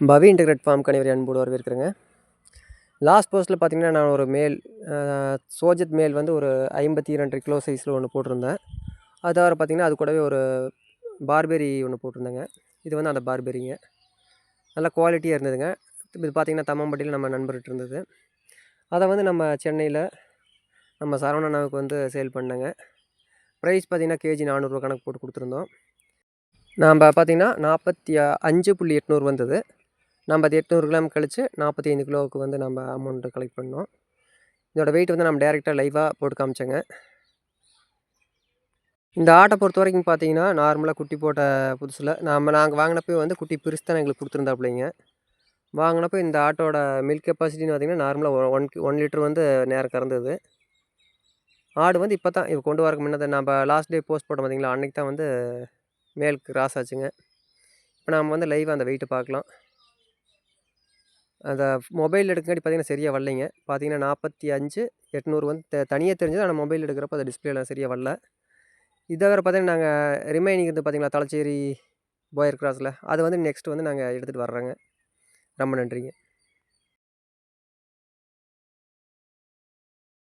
பவி integrate form கணிவரி அன்போடு வரவேற்கிறேங்க. Last போஸ்ட்டில் பார்த்தீங்கன்னா, நான் ஒரு மேல் சோஜத் மேல் வந்து ஒரு 52 கிலோ சைஸில் ஒன்று போட்டிருந்தேன். அது தவிர பார்த்தீங்கன்னா, அது கூடவே ஒரு பார்பெரி ஒன்று போட்டிருந்தேங்க. இது வந்து அந்த பார்பெரிங்க. நல்ல குவாலிட்டியாக இருந்ததுங்க. இது பார்த்தீங்கன்னா, தம்மம்பட்டியில் நம்ம நண்பர்கிட்ட இருந்தது. அதை வந்து நம்ம சென்னையில் நம்ம சரவணனாவுக்கு வந்து சேல் பண்ணேங்க. ப்ரைஸ் பார்த்தீங்கன்னா, கேஜி 400 கணக்கு போட்டு கொடுத்துருந்தோம். நாம் பார்த்தீங்கன்னா 45.800 வந்தது. நம்ம அது 800 கிராம் கழித்து 45 கிலோவுக்கு வந்து நம்ம அமௌண்ட்டு கலெக்ட் பண்ணோம். இதோட வெயிட் வந்து நம்ம டேரெக்டாக லைவாக போட்டு காமிச்சேங்க. இந்த ஆட்டை பொறுத்த வரைக்கும் பார்த்தீங்கன்னா, நார்மலாக குட்டி போட்ட புதுசில் நாங்கள் வாங்கினப்போ வந்து குட்டி பிரித்து தான் எங்களுக்கு கொடுத்துருந்தாப்புலைங்க. வாங்கினப்போ இந்த ஆட்டோட மில்க் கெப்பாசிட்டின்னு பார்த்தீங்கன்னா, நார்மலாக 1 லிட்டர் வந்து நேரம் கறந்தது. ஆடு வந்து இப்போ தான் கொண்டு வரக்கு முன்னே நம்ம லாஸ்ட் டே போஸ்ட் போட்டோம் பார்த்தீங்களா, அன்றைக்கி தான் வந்து மேல் கிராஸ் ஆச்சுங்க. இப்போ நாம் வந்து லைவாக அந்த வெயிட்டை பார்க்கலாம். அந்த மொபைல் எடுக்கங்காட்டி பார்த்தீங்கன்னா சரியாக வரலைங்க. பார்த்தீங்கன்னா 45,800 வந்து தனியாக தெரிஞ்சது. ஆனால் மொபைல் எடுக்கிறப்போ அது டிஸ்பிளேல சரியாக வரல. இதை வேறு பார்த்தீங்கன்னா நாங்கள் ரிமைனிங் இருந்து பார்த்தீங்களா தலச்சேரி போயர் கிராஸில் அது வந்து நெக்ஸ்ட் வந்து நாங்கள் எடுத்துகிட்டு வர்றோங்க. ரொம்ப நன்றிங்க.